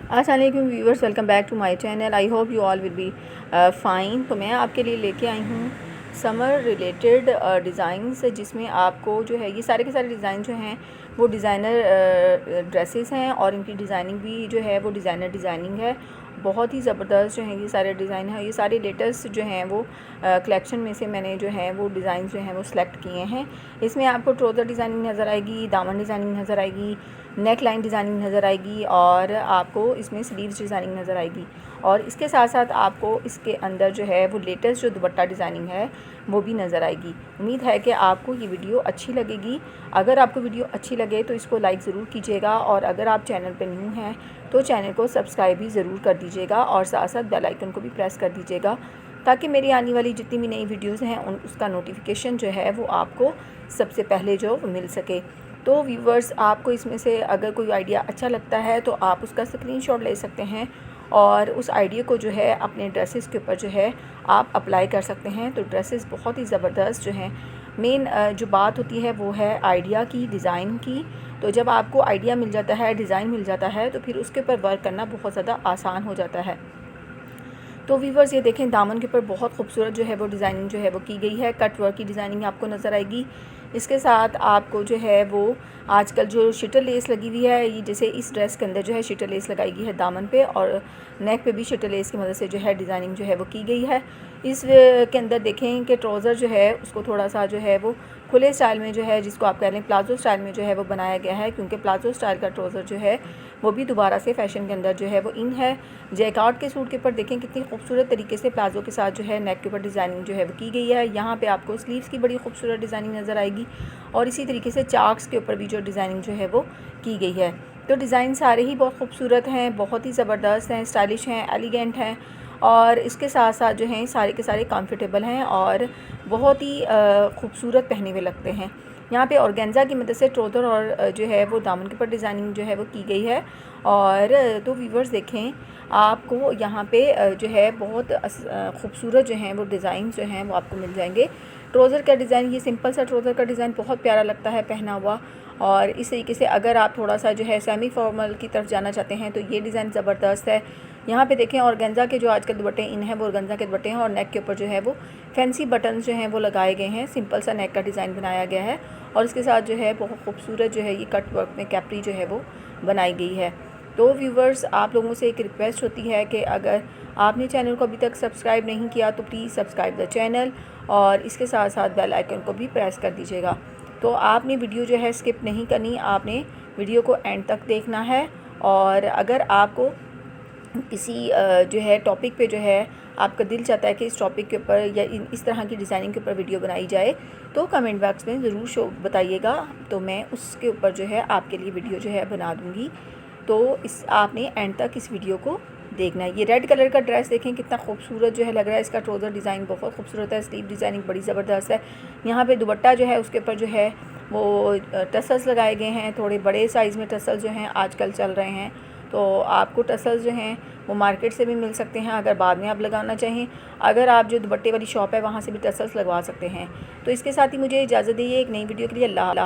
अस्सलाम वालेकुम viewers, welcome back to my channel. I hope you all will be fine. तो मैं आपके लिए लेके आई हूँ समर रिलेटेड डिज़ाइंस, जिसमें आपको जो है ये सारे के सारे डिज़ाइन जो हैं वो डिज़ाइनर ड्रेसेस हैं और इनकी डिज़ाइनिंग भी जो है वो डिज़ाइनर डिज़ाइनिंग है। बहुत ही ज़बरदस्त जो हैं ये सारे डिज़ाइन हैं। ये सारे लेटेस्ट जो हैं वो कलेक्शन में से मैंने जो है वो डिज़ाइन जो हैं वो सिलेक्ट किए हैं। इसमें आपको ट्राउज़र डिज़ाइनिंग नज़र आएगी, दामन डिज़ाइनिंग नज़र आएगी, नेक लाइन डिज़ाइनिंग नज़र आएगी और आपको इसमें स्लीव्स डिज़ाइनिंग नज़र आएगी। और इसके साथ साथ आपको इसके अंदर जो है वो लेटेस्ट जो दुपट्टा डिज़ाइनिंग है वो भी नज़र आएगी। उम्मीद है कि आपको ये वीडियो अच्छी लगेगी। अगर आपको वीडियो अच्छी लगे तो इसको लाइक ज़रूर कीजिएगा और अगर आप चैनल पर न्यू हैं तो चैनल को सब्सक्राइब भी ज़रूर कर दीजिएगा और साथ साथ बेल आइकन को भी प्रेस कर दीजिएगा ताकि मेरी आने वाली जितनी भी नई वीडियोज़ हैं उसका नोटिफिकेशन जो है वो आपको सबसे पहले जो मिल सके। तो व्यूवर्स, आपको इसमें से अगर कोई आइडिया अच्छा लगता है तो आप उसका स्क्रीनशॉट ले सकते हैं और उस आइडिया को जो है अपने ड्रेसेस के ऊपर जो है आप अप्लाई कर सकते हैं। तो ड्रेसेस बहुत ही ज़बरदस्त जो हैं, मेन जो बात होती है वो है आइडिया की, डिज़ाइन की। तो जब आपको आइडिया मिल जाता है, डिज़ाइन मिल जाता है, तो फिर उसके ऊपर वर्क करना बहुत ज़्यादा आसान हो जाता है। तो वीवर्स, ये देखें दामन के ऊपर बहुत खूबसूरत जो है वो डिज़ाइनिंग जो है वो की गई है। कट वर्क की डिज़ाइनिंग आपको नज़र आएगी। इसके साथ आपको जो है वो आजकल जो शटर लेस लगी हुई है, ये जैसे इस ड्रेस के अंदर जो है शटर लेस लगाई गई है दामन पे और नेक पे भी शटर लेस की मदद से जो है डिज़ाइनिंग जो है वो की गई है। इस के अंदर देखें कि ट्राउज़र जो है उसको थोड़ा सा जो है वो खुले स्टाइल में जो है, जिसको आप कह लें प्लाजो स्टाइल में जो है वो बनाया गया है, क्योंकि प्लाजो स्टाइल का ट्राउज़र जो है वो भी दोबारा से फ़ैशन के अंदर जो है वो इन है। जैकार्ड के सूट के ऊपर देखें कितनी खूबसूरत तरीके से प्लाजो के साथ जो है नेक के ऊपर डिज़ाइनिंग जो है वो की गई है। यहाँ पे आपको स्लीव्स की बड़ी खूबसूरत डिज़ाइनिंग नज़र आएगी और इसी तरीके से चाक्स के ऊपर भी जो डिज़ाइनिंग जो है वो की गई है। तो डिज़ाइन सारे ही बहुत खूबसूरत हैं, बहुत ही ज़बरदस्त हैं, स्टाइलिश हैं, एलिगेंट हैं और इसके साथ साथ जो हैं सारे के सारे कंफर्टेबल हैं और बहुत ही खूबसूरत पहने हुए लगते हैं। यहाँ पे ऑर्गेन्जा की मदद से ट्राउज़र और जो है वो दामन के ऊपर डिज़ाइनिंग जो है वो की गई है। और तो व्यूवर्स देखें, आपको यहाँ पे जो है बहुत खूबसूरत जो हैं वो डिज़ाइन जो हैं वो आपको मिल जाएंगे। ट्राउज़र का डिज़ाइन, ये सिंपल सा ट्राउज़र का डिज़ाइन बहुत प्यारा लगता है पहना हुआ। और इस तरीके से अगर आप थोड़ा सा जो है सेमी फॉर्मल की तरफ जाना चाहते हैं तो ये डिज़ाइन ज़बरदस्त है। यहाँ पे देखें ऑर्गेन्जा के जो आजकल दुपट्टे इन हैं वो ऑर्गेन्जा के दुपट्टे हैं और नेक के ऊपर जो है वो फैंसी बटन्स जो हैं वो लगाए गए हैं। सिंपल सा नेक का डिज़ाइन बनाया गया है और इसके साथ जो है बहुत खूबसूरत जो है ये कट वर्क में कैप्री जो है वो बनाई गई है। तो व्यूवर्स, आप लोगों से एक रिक्वेस्ट होती है कि अगर आपने चैनल को अभी तक सब्सक्राइब नहीं किया तो प्लीज़ सब्सक्राइब द चैनल और इसके साथ साथ बेल आइकन को भी प्रेस कर दीजिएगा। तो आपने वीडियो जो है स्किप नहीं करनी, आपने वीडियो को एंड तक देखना है। और अगर आपको किसी जो है टॉपिक पे जो है आपका दिल चाहता है कि इस टॉपिक के ऊपर या इस तरह की डिज़ाइनिंग के ऊपर वीडियो बनाई जाए तो कमेंट बॉक्स में ज़रूर शो बताइएगा, तो मैं उसके ऊपर जो है आपके लिए वीडियो जो है बना दूँगी। तो इस आपने एंड तक इस वीडियो को देखना है। ये रेड कलर का ड्रेस देखें कितना खूबसूरत जो है लग रहा है। इसका ट्राउज़र डिज़ाइन बहुत खूबसूरत है, स्लीव डिज़ाइनिंग बड़ी ज़बरदस्त है। यहाँ पे दुपट्टा जो है उसके ऊपर जो है वो टसल्स लगाए गए हैं, थोड़े बड़े साइज़ में टसल्स जो हैं आजकल चल रहे हैं। तो आपको टसल्स जो हैं वो मार्केट से भी मिल सकते हैं अगर बाद में आप लगाना चाहें। अगर आप जो दुपट्टे वाली शॉप है वहाँ से भी टसल्स लगवा सकते हैं। तो इसके साथ ही मुझे इजाज़त दीजिए एक नई वीडियो के लिए। अल्लाह।